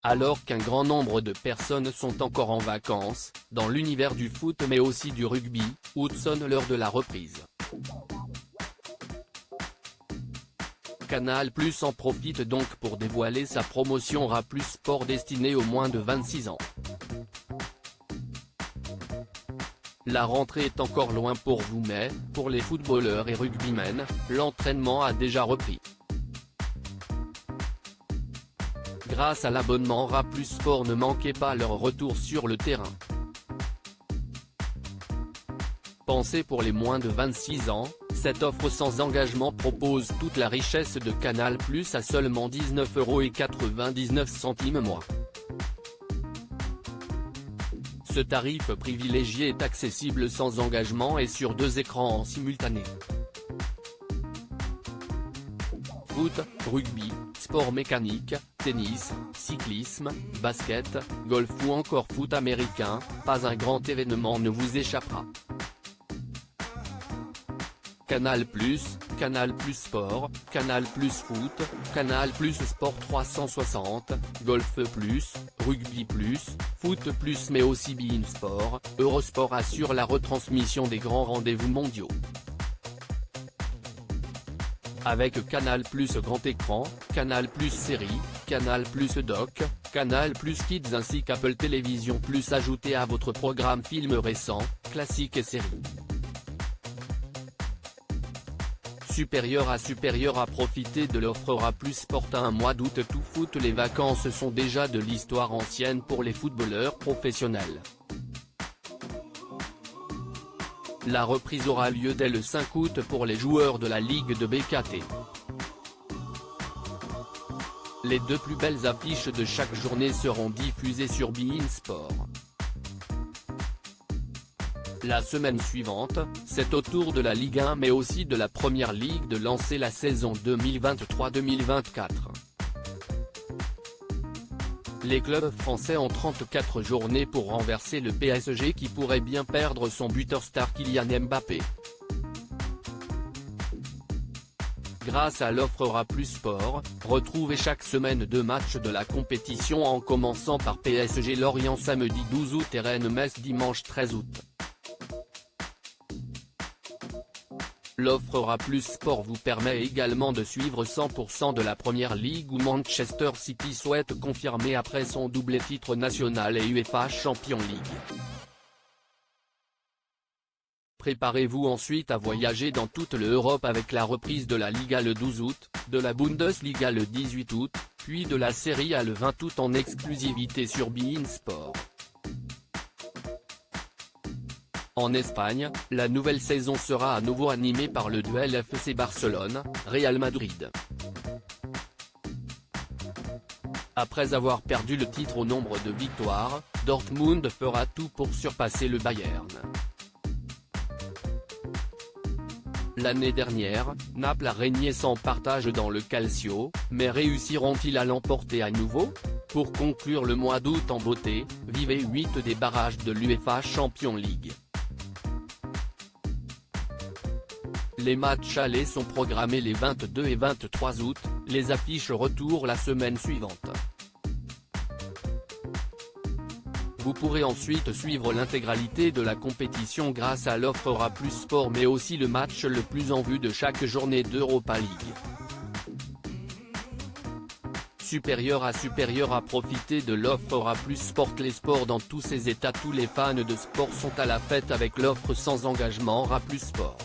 Alors qu'un grand nombre de personnes sont encore en vacances, dans l'univers du foot mais aussi du rugby, août sonne l'heure de la reprise. Canal+ en profite donc pour dévoiler sa promotion RA+ Sport destinée aux moins de 26 ans. La rentrée est encore loin pour vous mais, pour les footballeurs et rugbymen, l'entraînement a déjà repris. Grâce à l'abonnement RA+ Sport, ne manquez pas leur retour sur le terrain. Pensée pour les moins de 26 ans, cette offre sans engagement propose toute la richesse de Canal+ à seulement 19,99 € mois. Ce tarif privilégié est accessible sans engagement et sur 2 écrans en simultané. Foot, rugby, sport mécanique, tennis, cyclisme, basket, golf ou encore foot américain, pas un grand événement ne vous échappera. Canal+, Canal+ Sport, Canal+ Foot, Canal+ Sport 360, Golf+, Rugby+, Foot+, mais aussi beIN Sport, Eurosport assure la retransmission des grands rendez-vous mondiaux. Avec Canal+ Grand Écran, Canal+ Série, Canal+ Doc, Canal+ Kids ainsi qu'Apple Télévision Plus ajoutés à votre programme films récents, classiques et séries. Supérieur à profiter de l'offre RA+ Sport à un mois d'août. Tout foot, les vacances sont déjà de l'histoire ancienne pour les footballeurs professionnels. La reprise aura lieu dès le 5 août pour les joueurs de la Ligue de BKT. Les 2 plus belles affiches de chaque journée seront diffusées sur beIN Sport. La semaine suivante, c'est au tour de la Ligue 1 mais aussi de la Première Ligue de lancer la saison 2023-2024. Les clubs français ont 34 journées pour renverser le PSG qui pourrait bien perdre son buteur star Kylian Mbappé. Grâce à l'offre RA+ Sport, retrouvez chaque semaine 2 matchs de la compétition en commençant par PSG Lorient samedi 12 août et Rennes-Metz dimanche 13 août. L'offre RA+ Sport vous permet également de suivre 100% de la Première Ligue où Manchester City souhaite confirmer après son doublé titre national et UEFA Champions League. Préparez-vous ensuite à voyager dans toute l'Europe avec la reprise de la Liga le 12 août, de la Bundesliga le 18 août, puis de la Serie A le 20 août en exclusivité sur beIN Sport. En Espagne, la nouvelle saison sera à nouveau animée par le duel FC Barcelone-Real Madrid. Après avoir perdu le titre au nombre de victoires, Dortmund fera tout pour surpasser le Bayern. L'année dernière, Naples a régné sans partage dans le Calcio, mais réussiront-ils à l'emporter à nouveau? Pour conclure le mois d'août en beauté, vivez 8 des barrages de l'UEFA Champions League. Les matchs allés sont programmés les 22 et 23 août, les affiches retour la semaine suivante. Vous pourrez ensuite suivre l'intégralité de la compétition grâce à l'offre RA+ Sport mais aussi le match le plus en vue de chaque journée d'Europa League. Supérieur à profiter de l'offre RA+ Sport. Les sports dans tous ses états. Tous les fans de sport sont à la fête avec l'offre sans engagement RA+ Sport.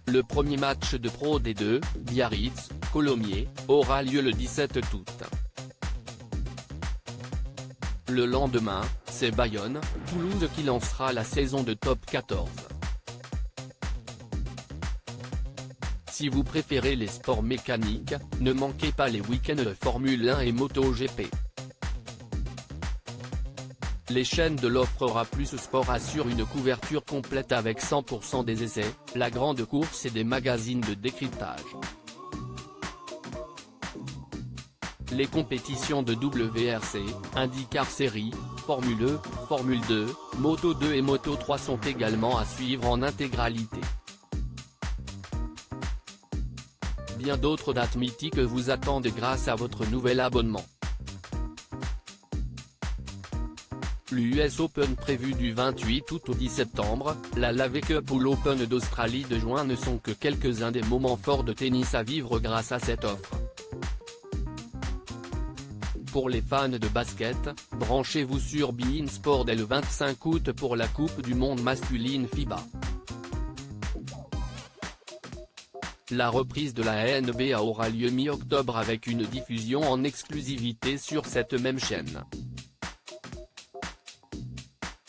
Le premier match de Pro D2, Biarritz-Colomiers, aura lieu le 17 août. Le lendemain, c'est Bayonne-Toulouse qui lancera la saison de Top 14. Si vous préférez les sports mécaniques, ne manquez pas les week-ends de Formule 1 et MotoGP. Les chaînes de l'offre RA+ Sport assurent une couverture complète avec 100% des essais, la grande course et des magazines de décryptage. Les compétitions de WRC, IndyCar Series, Formule E, Formule 2, Moto 2 et Moto 3 sont également à suivre en intégralité. bien d'autres dates mythiques vous attendent grâce à votre nouvel abonnement. L'US Open prévu du 28 août au 10 septembre, la Laver Cup ou l'Open d'Australie de juin ne sont que quelques-uns des moments forts de tennis à vivre grâce à cette offre. Pour les fans de basket, branchez-vous sur beIN Sport dès le 25 août pour la Coupe du Monde masculine FIBA. La reprise de la NBA aura lieu mi-octobre avec une diffusion en exclusivité sur cette même chaîne.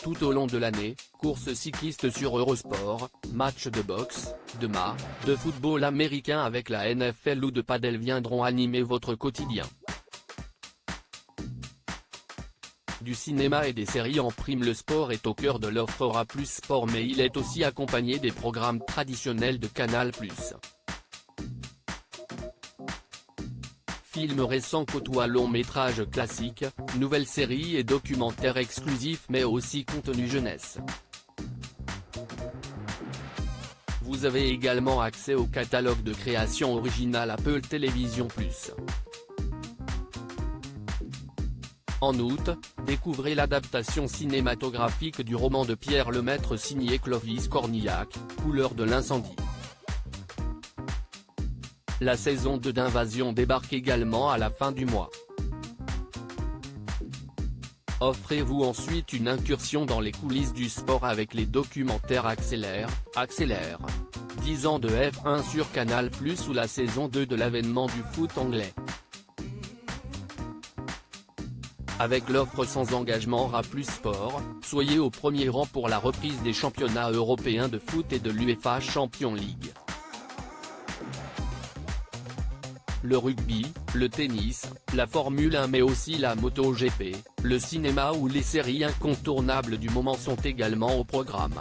Tout au long de l'année, courses cyclistes sur Eurosport, matchs de boxe, de MMA, de football américain avec la NFL ou de padel viendront animer votre quotidien. Du cinéma et des séries en prime, le sport est au cœur de l'offre Aura Plus Sport, mais il est aussi accompagné des programmes traditionnels de Canal+. Films récents côtoient longs métrages classiques, nouvelles séries et documentaires exclusifs mais aussi contenu jeunesse. Vous avez également accès au catalogue de créations originales Apple Télévision+. En août, découvrez l'adaptation cinématographique du roman de Pierre Lemaitre signé Clovis Cornillac, Couleurs de l'incendie. La saison 2 d'Invasion débarque également à la fin du mois. Offrez-vous ensuite une incursion dans les coulisses du sport avec les documentaires Accélère, 10 ans de F1 sur Canal+ ou la saison 2 de l'avènement du foot anglais. Avec l'offre sans engagement Aura Plus Sport, soyez au premier rang pour la reprise des championnats européens de foot et de l'UEFA Champions League. Le rugby, le tennis, la Formule 1 mais aussi la MotoGP, le cinéma ou les séries incontournables du moment sont également au programme.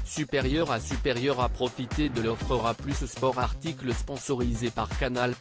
Supérieur à profiter de l'offre Aura Plus Sport, article sponsorisé par Canal+.